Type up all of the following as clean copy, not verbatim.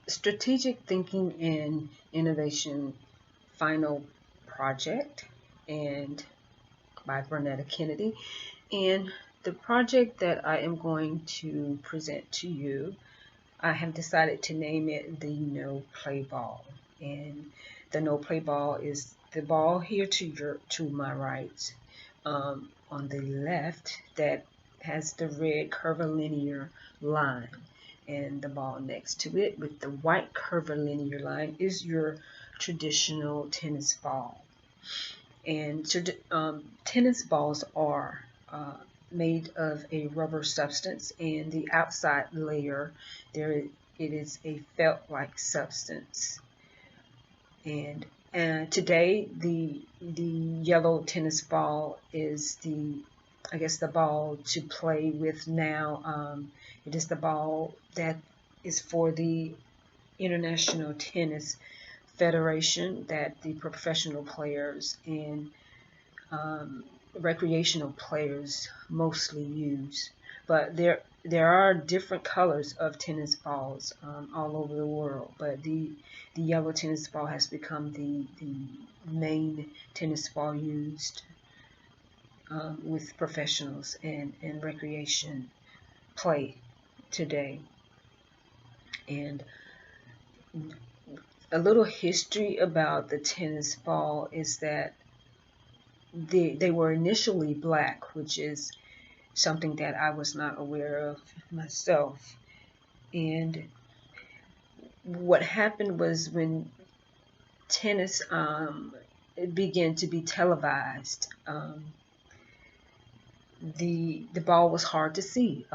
Strategic Thinking and Innovation final project, and by Bernetta Kennedy. And the project that I am going to present to you, I have decided to name it the No Play Ball. And the No Play Ball is the ball here to my right, on the left, that has the red curvilinear line, and the ball next to it with the white curvilinear line is your traditional tennis ball. And tennis balls are made of a rubber substance, and the outside layer there it is a felt-like substance. And today the yellow tennis ball is the ball to play with now. It is the ball that is for the International Tennis Federation that the professional players and recreational players mostly use. But there are different colors of tennis balls all over the world, but the yellow tennis ball has become the main tennis ball used with professionals and recreation play today. And a little history about the tennis ball is that they were initially black, which is something that I was not aware of myself. And what happened was when tennis it began to be televised, the ball was hard to see.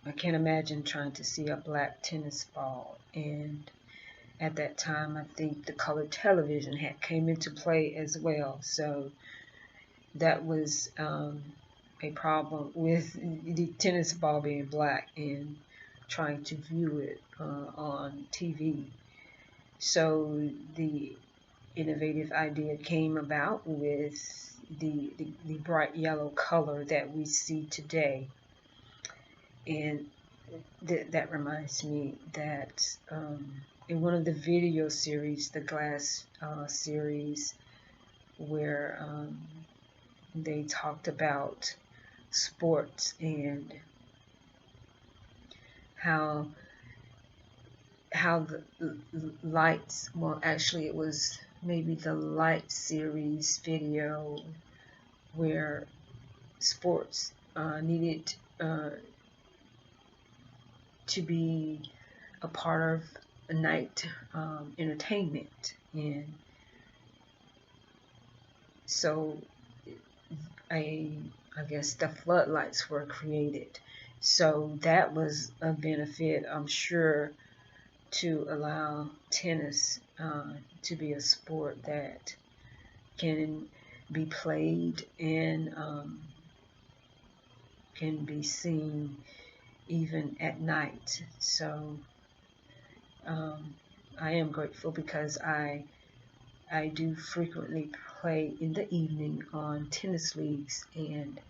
I can't imagine trying to see a black tennis ball. And at that time, I think the color television had came into play as well. So that was a problem with the tennis ball being black and trying to view it on TV. So the innovative idea came about with the bright yellow color that we see today. And that reminds me that in one of the video series, the Glass series, where they talked about sports and how the lights, well, actually it was maybe the Light series video, where sports needed to be a part of a night entertainment. And so I guess the floodlights were created. So that was a benefit, I'm sure, to allow tennis to be a sport that can be played and can be seen even at night. So I am grateful because I do frequently play in the evening on tennis leagues, and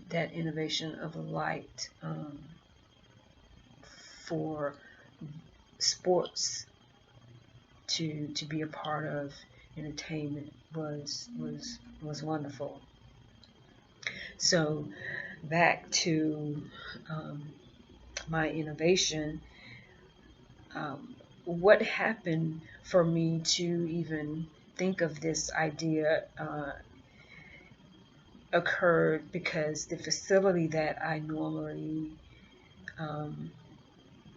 that innovation of a light for sports to be a part of entertainment was wonderful. So back to my innovation. What happened for me to even think of this idea occurred because the facility that I normally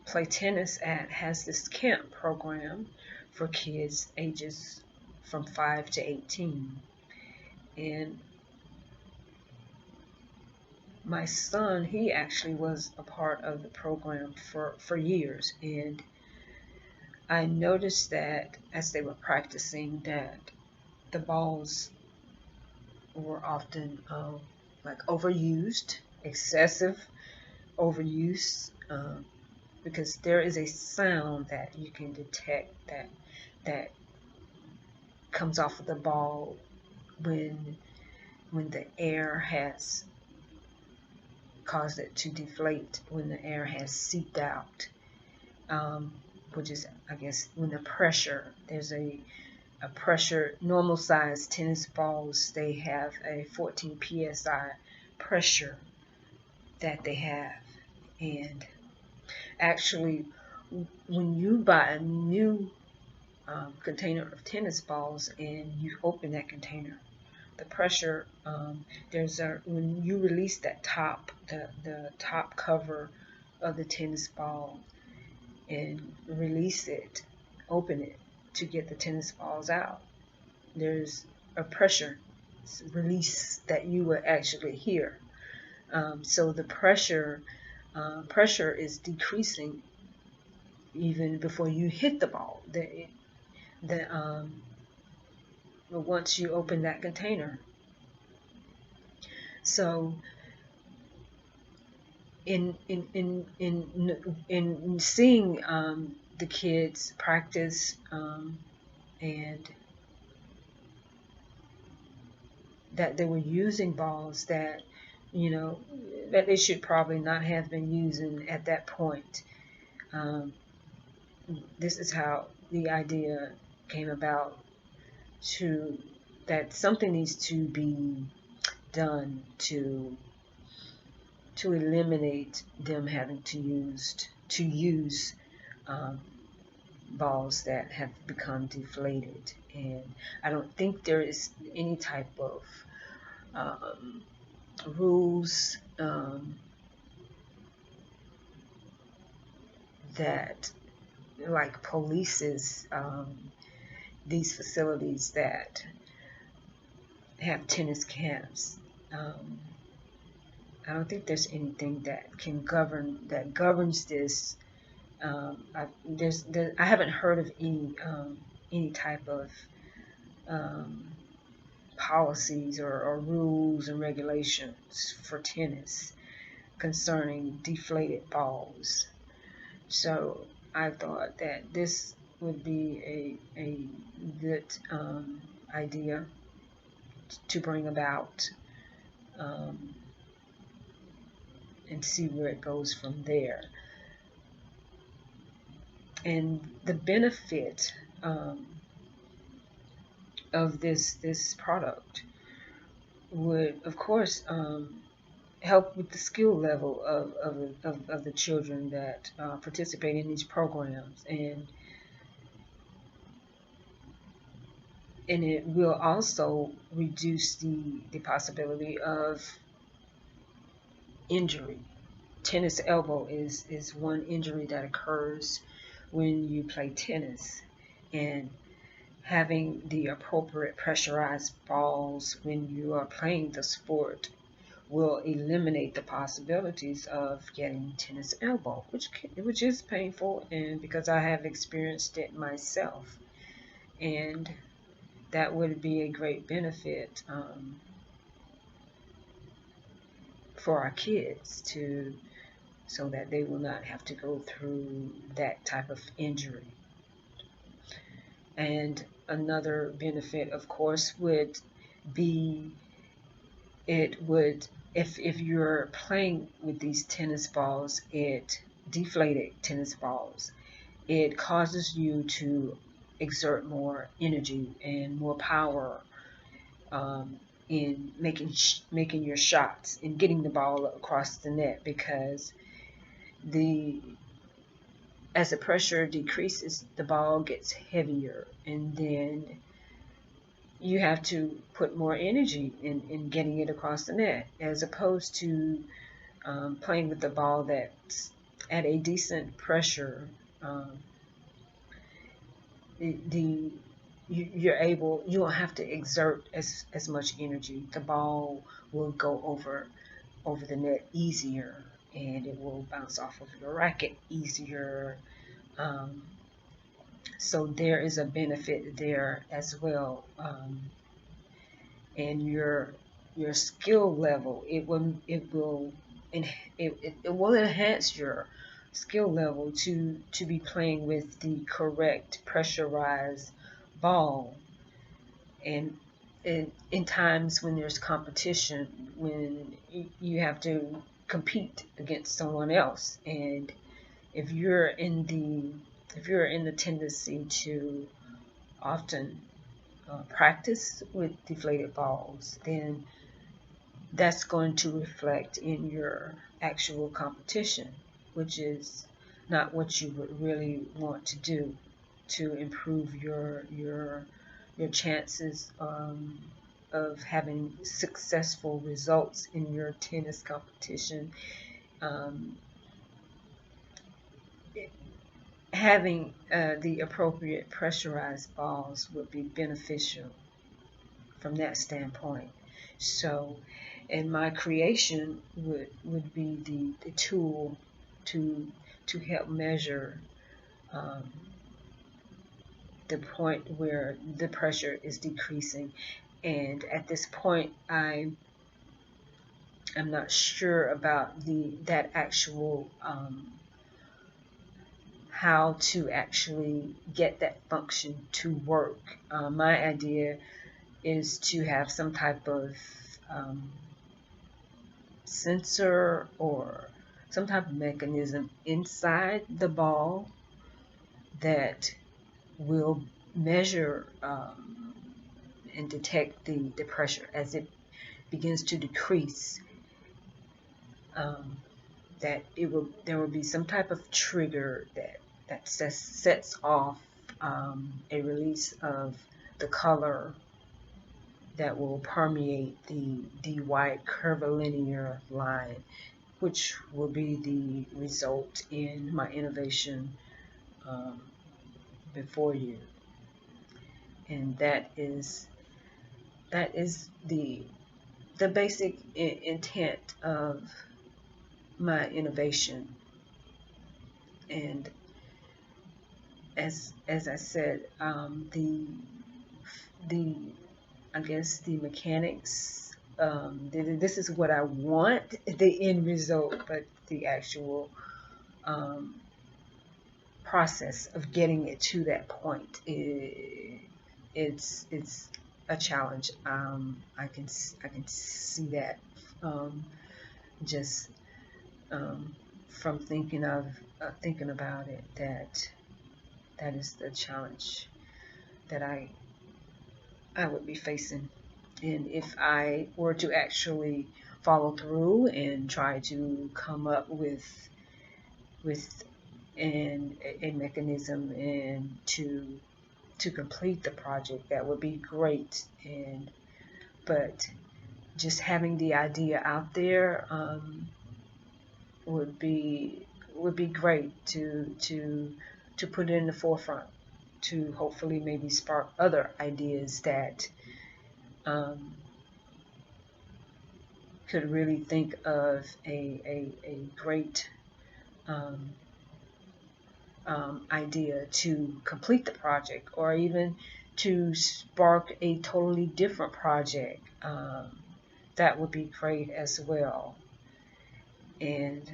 play tennis at has this camp program for kids ages from 5 to 18. And my son, he actually was a part of the program for years. And I noticed that as they were practicing, that the balls were often like overused, excessive overuse, because there is a sound that you can detect that comes off of the ball when the air has caused it to deflate, when the air has seeped out. which is, I guess, when the pressure, there's a pressure, normal size tennis balls, they have a 14 psi pressure that they have. And actually, when you buy a new container of tennis balls and you open that container, the pressure, when you release that the top cover of the tennis ball and release it, open it to get the tennis balls out, there's a pressure release that you will actually hear. So the pressure is decreasing even before you hit the ball. Once you open that container. So in seeing the kids practice and that they were using balls that that they should probably not have been using at that point. This is how the idea came about, that something needs to be done to eliminate them having to use balls that have become deflated. And I don't think there is any type of rules that like polices these facilities that have tennis camps. I don't think there's anything that governs this. I haven't heard of any type of policies or rules and regulations for tennis concerning deflated balls. So I thought that this would be a good idea to bring about and see where it goes from there. And the benefit of this product would, of course, help with the skill level of the children that participate in these programs, and it will also reduce the possibility of injury. Tennis elbow is one injury that occurs when you play tennis, and having the appropriate pressurized balls when you are playing the sport will eliminate the possibilities of getting tennis elbow, which is painful, and because I have experienced it myself, and that would be a great benefit for our kids so that they will not have to go through that type of injury. And another benefit, of course, would be if you're playing with these tennis balls, deflated tennis balls, it causes you to exert more energy and more power in making your shots and getting the ball across the net, because as the pressure decreases, the ball gets heavier, and then you have to put more energy in getting it across the net, as opposed to playing with the ball that's at a decent pressure. You don't have to exert as much energy. The ball will go over the net easier, and it will bounce off of your racket easier. So there is a benefit there as well. And your skill level, it will enhance your skill level to be playing with the correct pressurized ball. And in times when there's competition, when you have to compete against someone else, and if you're in the tendency to often practice with deflated balls, then that's going to reflect in your actual competition, which is not what you would really want to do to improve your chances of having successful results in your tennis competition. Um, Having the appropriate pressurized balls would be beneficial from that standpoint. So, and my creation would be the tool to help measure um, the point where the pressure is decreasing. And at this point, I'm not sure about that actual how to actually get that function to work. My idea is to have some type of sensor or some type of mechanism inside the ball that will measure and detect the pressure as it begins to decrease. That there will be some type of trigger that sets off a release of the color that will permeate the white curvilinear line, which will be the result in my innovation before you. And that is the basic intent of my innovation. And as I said, the I guess the mechanics. This is what I want, the end result, but the actual process of getting it to that point, it's a challenge. I can see that just from thinking about it, that is the challenge that I would be facing. And if I were to actually follow through and try to come up with a mechanism and to complete the project, that would be great. But just having the idea out there would be great to put it in the forefront, to hopefully maybe spark other ideas that could really think of a great idea to complete the project, or even to spark a totally different project. That would be great as well. And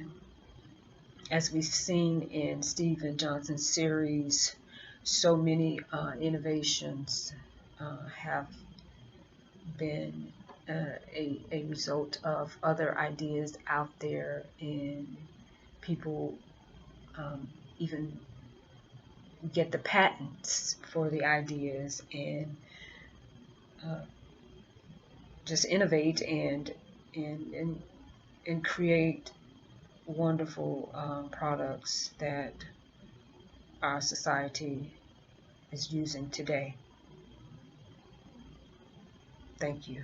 as we've seen in Steven Johnson's series, so many innovations have been a result of other ideas out there, and people even get the patents for the ideas and just innovate and create wonderful products that our society is using today. Thank you.